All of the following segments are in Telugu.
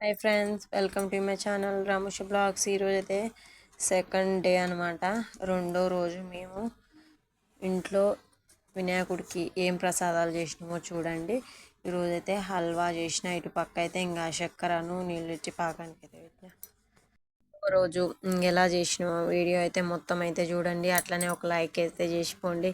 Hi friends, welcome to my channel Ramusha blogs. ఈరోజు అయితే సెకండ్ డే అనమాట. రెండో రోజు మేము ఇంట్లో వినాయకుడికి ఏం ప్రసాదాలు చేసినామో చూడండి. ఈరోజైతే హల్వా చేసిన, ఇటు పక్క అయితే ఇంకా చక్కెరను నీళ్ళు ఇచ్చి పాకానికి అయితే పెట్టిన. రోజు ఎలా చేసినామో వీడియో అయితే మొత్తం అయితే చూడండి. అట్లనే ఒక లైక్ అయితే చేసిపోండి.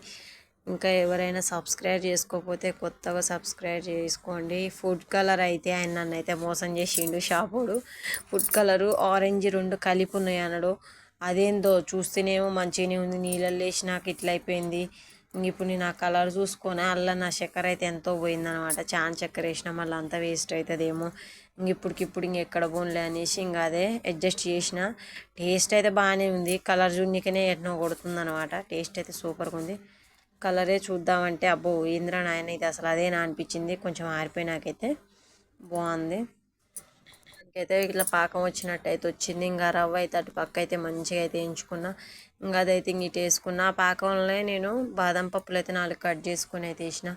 ఇంకా ఎవరైనా సబ్స్క్రైబ్ చేసుకోకపోతే కొత్తగా సబ్స్క్రైబ్ చేసుకోండి. ఫుడ్ కలర్ అయితే ఆయన నన్ను అయితే మోసం చేసిండు షాపుడు. ఫుడ్ కలరు ఆరెంజ్ రెండు కలిపి ఉన్నాయి అన్నాడు. అదేందో చూస్తేనేమో మంచిగానే ఉంది, నీళ్ళల్లో వేసి నాకు ఇట్లా అయిపోయింది. ఇప్పుడు నేను ఆ కలర్ చూసుకొని అలా నా చక్కెర అయితే ఎంతో పోయిందనమాట. చాలా చక్కెర వేసినా మళ్ళీ అంతా వేస్ట్ అవుతుందేమో. ఇప్పటికిప్పుడు ఇంకెక్కడ పోన్లే అనేసి ఇంకా అదే అడ్జస్ట్ చేసిన. టేస్ట్ అయితే బాగానే ఉంది, కలర్ చూడనికనే ఎట్నో కొడుతుంది అనమాట. టేస్ట్ అయితే సూపర్గా ఉంది. కలరే చూద్దామంటే అబ్బో ఏంద్రా నాయన ఇది అసలు అదేనా అనిపించింది. కొంచెం ఆరిపోయినాకైతే బాగుంది. అయితే ఇట్లా పాకం వచ్చినట్టు అయితే వచ్చింది. ఇంకా రవ్వ అయితే అటు పక్క అయితే మంచిగా అయితే వేయించుకున్నా. ఇంకా అదైతే ఇంక ఇటు వేసుకున్నా. ఆ పాకంలో నేను బాదం పప్పులు అయితే 4 కట్ చేసుకుని అయితే వేసిన.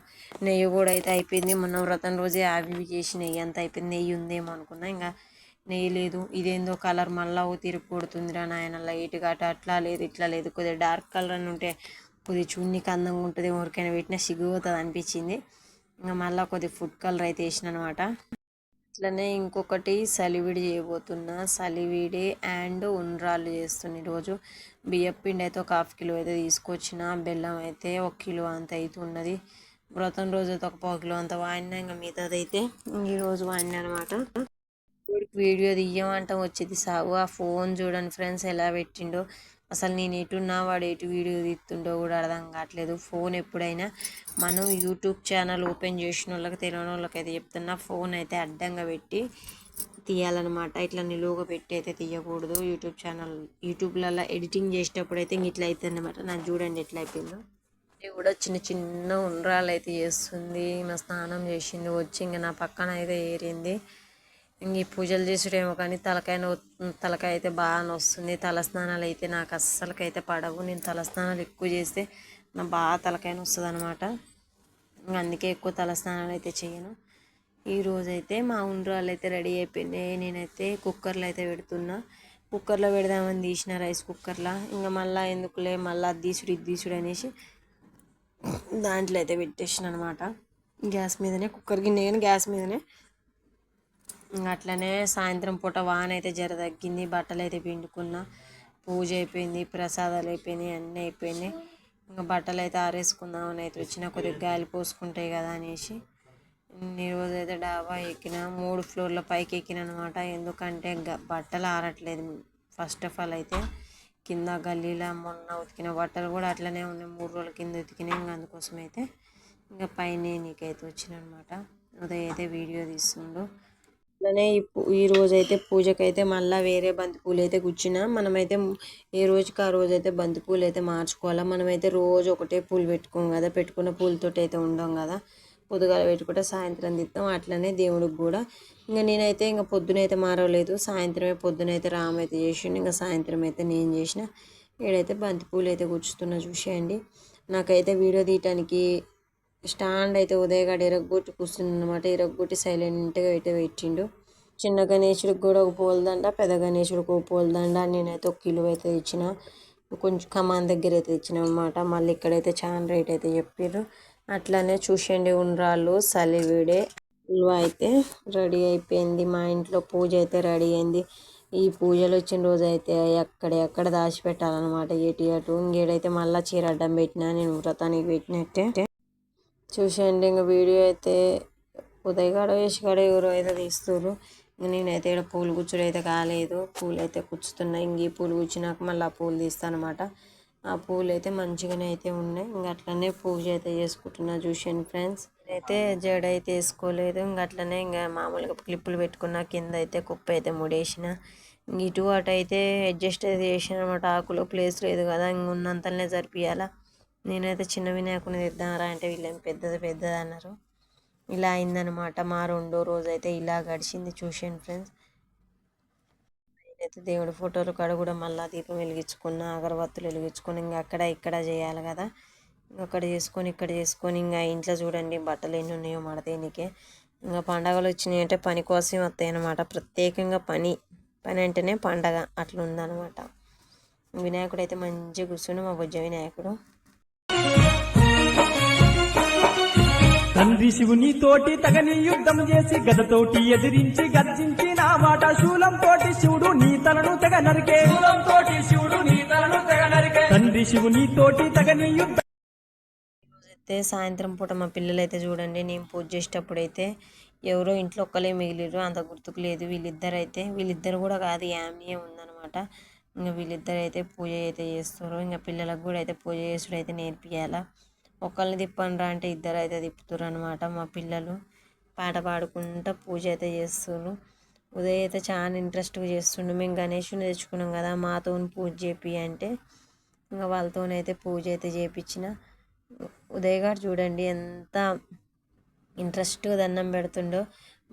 నెయ్యి కూడా అయితే అయిపోయింది. మొన్న వ్రతం రోజే అవి చేసి నెయ్యి అంత అయిపోయింది. నెయ్యి ఉందేమో అనుకున్నా, ఇంకా నెయ్యి లేదు. ఇదేందో కలర్ మళ్ళా తిరిగి కొడుతుందిరా నాయన. లైట్గా అటు అట్లా లేదు ఇట్లా లేదు. కొద్దిగా డార్క్ కలర్ అని ఉంటే కొద్దిగా చూడనీకి అందంగా ఉంటుంది, ఎవరికైనా పెట్టినా సిగ్గుపోతుంది అనిపించింది. ఇంకా మళ్ళీ కొద్దిగా ఫుడ్ కలర్ అయితే వేసిన అనమాట. అట్లనే ఇంకొకటి సలివిడి చేయబోతున్నా. సలివిడి అండ్ ఉండ్రాళ్ళు చేస్తున్నా ఈరోజు. బియ్యం పిండి అయితే ఒక 1/2 కిలో అయితే తీసుకొచ్చిన. బెల్లం అయితే 1 కిలో అంత అవుతున్నది. వ్రతం రోజు అయితే ఒక 1/4 కిలో అంత వాడినా. ఇంకా మిగతాది అయితే ఈరోజు వాడినా అనమాట. వీడియో తీయమంటాం వచ్చేది సాగు. ఆ ఫోన్ చూడండి ఫ్రెండ్స్ ఎలా పెట్టిండో. అసలు నేను ఎటున్నా వాడు ఎటు వీడియో తీస్తుండో కూడా అర్థం కావట్లేదు. ఫోన్ ఎప్పుడైనా మనం యూట్యూబ్ ఛానల్ ఓపెన్ చేసిన వాళ్ళకి తెలియని వాళ్ళకి అయితే చెప్తున్నా, ఫోన్ అయితే అడ్డంగా పెట్టి తీయాలన్నమాట. ఇట్లా నిలువుగా పెట్టి అయితే తీయకూడదు. యూట్యూబ్లలో ఎడిటింగ్ చేసేటప్పుడు అయితే ఇంక ఇట్లా అవుతుంది అనమాట. నాకు చూడండి ఎట్లా అయిపోయిందో. ఇది కూడా చిన్న చిన్న ఉండ్రాలు అయితే చేస్తుంది. నా స్నానం చేసింది వచ్చి ఇంక నా పక్కన అయితే ఏరింది. ఇంక ఈ పూజలు చేసుడేమో కానీ తలకాయ అయితే బాగా నొస్తుంది. తలస్నానాలు అయితే నాకు అస్సలకైతే పడవు. నేను తలస్నానాలు ఎక్కువ చేస్తే నా బాగా తలకాయ నొస్తుంది అనమాట. ఇంక అందుకే ఎక్కువ తలస్నానాలు అయితే చేయను. ఈరోజైతే మా ఉండ్రాలు అయితే రెడీ అయిపోయినాయి. నేనైతే కుక్కర్లో అయితే పెడుతున్నా. కుక్కర్లో పెడదామని తీసిన, రైస్ కుక్కర్లో. ఇంకా మళ్ళీ ఎందుకులే మళ్ళీ అది తీసుడు ఇది తీసుడు అనేసి దాంట్లో అయితే పెట్టేసిన అనమాట. గ్యాస్ మీదనే కుక్కర్ గిన్నె కానీ గ్యాస్ మీదనే. ఇంకా అట్లనే సాయంత్రం పూట వాన అయితే జర తగ్గింది. బట్టలు అయితే పిండుకున్నా. పూజ అయిపోయింది, ప్రసాదాలు అయిపోయినాయి, అన్నీ అయిపోయినాయి. ఇంకా బట్టలు అయితే ఆరేసుకుందామని అయితే వచ్చిన. కొద్దిగా గాలి పోసుకుంటాయి కదా అనేసి ఈరోజు అయితే డాబా ఎక్కిన. 3 ఫ్లోర్ల పైకి ఎక్కిన అనమాట. ఎందుకంటే బట్టలు ఆరట్లేదు. ఫస్ట్ ఆఫ్ ఆల్ అయితే కింద గల్లీలో మొన్న ఉతికిన బట్టలు కూడా అట్లనే ఉన్నాయి. 3 రోజుల కింద ఉతికినాయి. ఇంకా అందుకోసం అయితే ఇంకా పైన నీకైతే వచ్చిన అనమాట. ఉదయం అయితే వీడియో తీస్తుండు. అట్లనే ఈ రోజైతే పూజకైతే మళ్ళీ వేరే బంతిపూలు అయితే కూర్చున్నా. మనమైతే ఏ రోజుకి ఆ రోజు అయితే బంతిపూలు అయితే మార్చుకోవాలా. మనమైతే రోజు ఒకటే పూలు పెట్టుకోం కదా, పెట్టుకున్న పూలతో అయితే ఉండం కదా. పొద్దుగాల పెట్టుకుంటే సాయంత్రం తిస్తాం. అట్లనే దేవుడికి కూడా ఇంకా నేనైతే ఇంకా పొద్దునైతే మారవలేదు. పొద్దునైతే రామ్ అయితే చేసిండు. ఇంకా సాయంత్రం అయితే నేను చేసిన. ఏడైతే బంతిపూలు అయితే కూర్చుతున్నా చూసేయండి. నాకైతే వీడియో తీయటానికి స్టాండ్ అయితే ఉదయగాడు ఇరగొట్టి కూర్చుంది అనమాట. ఇరగొట్టి సైలెంట్గా అయితే పెట్టిండు. చిన్న గణేశుడికి కూడా ఒక పూలదండ, పెద్ద గణేశుడికి ఒక పూలదండ. నేనైతే 1 కిలో అయితే ఇచ్చిన. కొంచెం కమాన్ దగ్గర అయితే ఇచ్చిన అనమాట. మళ్ళీ ఇక్కడైతే చాలా రేట్ అయితే చెప్పారు. అట్లానే చూసేయండి ఉండ్రాళ్ళు సలివిడే హల్వా అయితే రెడీ అయిపోయింది. మా ఇంట్లో పూజ అయితే రెడీ అయింది. ఈ పూజలు వచ్చిన రోజు అయితే ఎక్కడ దాచిపెట్టాలన్నమాట. ఏటి అటు ఇంకేడైతే మళ్ళీ చీర అడ్డం పెట్టినా నేను వ్రతానికి పెట్టినట్టే. చూసేయండి ఇంకా వీడియో అయితే ఉదయగాడ వేసిగాడ ఎవరో అయితే తీస్తున్నారు. ఇంక నేనైతే ఇక్కడ పూలు కూర్చుడు అయితే కాలేదు. పూలు అయితే కూర్చుతున్నాయి. ఇంక ఈ పూలు కూర్చున్నాక మళ్ళీ ఆ పూలు తీస్తాను అనమాట. ఆ పూలు అయితే మంచిగానే అయితే ఉన్నాయి. ఇంక అట్లనే పూజ అయితే చేసుకుంటున్నా చూసాను ఫ్రెండ్స్. అయితే జడ అయితే వేసుకోలేదు. ఇంక అట్లనే ఇంకా మామూలుగా క్లిప్పులు పెట్టుకున్న. కింద అయితే కుప్ప అయితే ముడేసిన. ఇటు అటు అయితే అడ్జస్ట్ అయితే చేసిన అనమాట. ఆకులో ప్లేస్ లేదు కదా, ఇంక ఉన్నంతనే జరిపియాలా. నేనైతే చిన్న వినాయకుని తెద్దామరా అంటే వీళ్ళేం పెద్దది అన్నారు. ఇలా అయిందనమాట. మా రెండో రోజు అయితే ఇలా గడిచింది. చూసాను ఫ్రెండ్స్. నేనైతే దేవుడి ఫోటోలు కాడ కూడా మళ్ళీ దీపం వెలిగించుకున్న, అగరబత్తులు వెలిగించుకొని ఇంకా అక్కడ ఇక్కడ చేయాలి కదా. అక్కడ చేసుకొని ఇక్కడ చేసుకొని ఇంకా ఇంట్లో చూడండి బట్టలు ఎన్ని ఉన్నాయో మడతేనికే. ఇంకా పండగలు వచ్చినాయి అంటే పని కోసం వస్తాయి అన్నమాట. ప్రత్యేకంగా పని అంటేనే పండగ అట్లా ఉందన్నమాట. వినాయకుడు అయితే మంచిగా కూర్చుని మా బుజ్జ వినాయకుడు. తండ్రి శివుని తోటి తగని యుద్ధం చేసి గదతోటి ఎదిరించి గర్జించి నా మాట శూలం తోటి శివుడు నీ తలను తెగ నరికే తండ్రి శివుని తోటి తగని యుద్ధం. అయితే సాయంత్రం పూట మా పిల్లలు అయితే చూడండి, నేను పూజ చేసేటప్పుడు ఎవరో ఇంట్లో ఒక్కలే మిగిలిరు, అంత గుర్తుకు లేదు. వీళ్ళిద్దరు కూడా కాదు, యామినియే ఉందన్నమాట. ఇంకా వీళ్ళిద్దరు అయితే పూజ అయితే చేస్తారు. ఇంకా పిల్లలకు కూడా అయితే పూజ చేసుడు అయితే నేర్పియాలా. ఒకళ్ళని తిప్పండ్రా అంటే ఇద్దరు అయితే తిప్పుతారు అనమాట. మా పిల్లలు పాట పాడుకుంటూ పూజ అయితే చేస్తారు. ఉదయ్ అయితే చాలా ఇంట్రెస్ట్గా చేస్తుండు. మేము గణేషుని తెచ్చుకున్నాం కదా, మాతో పూజ చేపి అంటే ఇంకా వాళ్ళతోనైతే పూజ అయితే చేయించిన. ఉదయ్ గారు చూడండి ఎంత ఇంట్రెస్ట్గా దండం పెడుతుండో.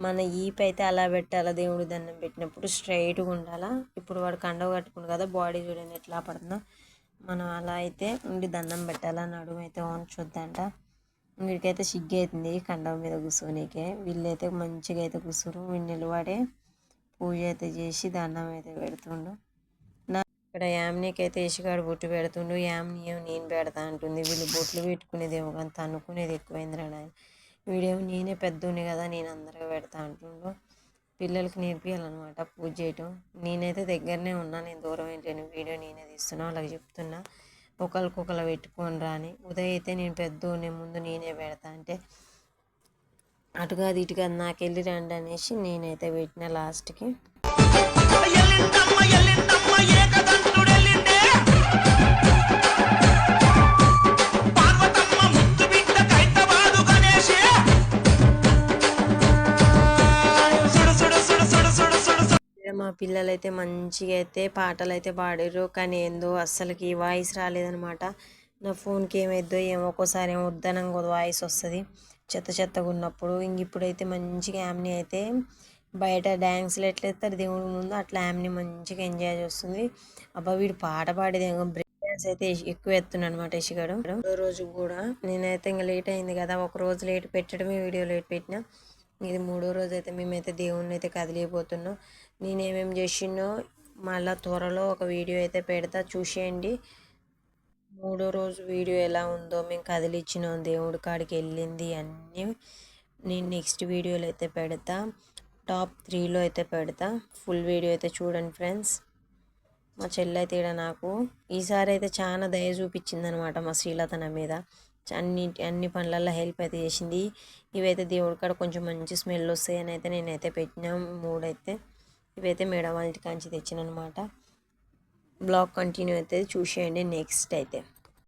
మన ఈపు అయితే అలా పెట్టాలా, దేవుడి దండం పెట్టినప్పుడు స్ట్రైట్గా ఉండాలా. ఇప్పుడు వాడు కండవ కట్టుకుండు కదా, బాడీ చూడండి ఎట్లా పడుతుందో. మనం అలా అయితే ఉండి దండం పెట్టాలా, నడుము అయితే వంచొద్దంట. వీడికైతే సిగ్గు అవుతుంది కండవ మీద కూర్చోనికే. వీళ్ళైతే మంచిగా అయితే కూర్చోరు. వీళ్ళు నిలబడే పూజ అయితే చేసి దండం అయితే పెడుతుండు. ఇక్కడ యామినికి అయితే ఇసుగాడు బొట్టు పెడుతుండు. యామిని ఏమో నేను పెడతా అంటుంది. వీళ్ళు బొట్లు పెట్టుకునేదేమో కానీ తనుకునేది ఎక్కువైందిరా నాయన. వీడేమో నేనే పెద్దోని కదా, నేను అందరిగా పెడతా అంటుండు. పిల్లలకి నేర్పియాలన్నమాట పూజ చేయటం. నేనైతే దగ్గరనే ఉన్నా, నేను దూరం ఏంటని వీడియో నేనే తీస్తున్నా, వాళ్ళకి చెప్తున్నా ఒకరికొకరు పెట్టుకొని రాని. ఉదయ్ అయితే నేను పెద్దోని ముందు నేనే పెడతా అంటే అటు కాదు ఇటు కాదు నాకెళ్ళి రండి అనేసి నేనైతే పెట్టిన లాస్ట్కి. మా పిల్లలైతే మంచిగా అయితే పాటలు అయితే పాడారు, కానీ ఏందో అస్సలకి వాయిస్ రాలేదనమాట. నా ఫోన్కి ఏమైద్దో ఏమో, ఒక్కోసారి ఏమో వద్దనంగా వాయిస్ వస్తుంది చెత్తగా ఉన్నప్పుడు. ఇప్పుడైతే మంచిగా యామిని అయితే బయట డ్యాన్స్లు ఎట్లెత్తారు దేవుడి ముందు, అట్లా యామిని మంచిగా ఎంజాయ్ చేస్తుంది. అబ్బా వీడు పాట పాడేది బ్రేక్ డ్యాన్స్ అయితే ఎక్కువ ఎత్తున్నాడు అనమాట ఇషిగాడు. రోజు కూడా నేనైతే ఇంకా లేట్ అయింది కదా, ఒక రోజు లేట్ పెట్టడమే, వీడియో లేట్ పెట్టినా. ఇది 3వ రోజు అయితే మేమైతే దేవుణ్ణి అయితే కదిలిపోతున్నాం. నేనేమేమి చేసినో మళ్ళీ త్వరలో ఒక వీడియో అయితే పెడతా, చూసేయండి. 3వ రోజు వీడియో ఎలా ఉందో, మేము కదిలిచ్చినాం దేవుడి కాడికి వెళ్ళింది అన్నీ నేను నెక్స్ట్ వీడియోలో అయితే పెడతా. టాప్ 3లో అయితే పెడతా. ఫుల్ వీడియో అయితే చూడండి ఫ్రెండ్స్. మా చెల్లి అయితే ఇక్కడ నాకు ఈసారి అయితే చాలా దయ చూపించింది అనమాట మా శ్రీలత నా మీద. అన్ని పనులలో హెల్ప్ అయితే చేసింది. ఇవైతే దేవుడి కాడ కొంచెం మంచి స్మెల్ వస్తాయని అయితే నేనైతే పెట్టినా 3 అయితే. ఇవైతే మేడం వాళ్ళ ఇంటి కాంచి తెచ్చిన అనమాట. బ్లాగ్ కంటిన్యూ అయితే చూసేయండి నెక్స్ట్ అయితే.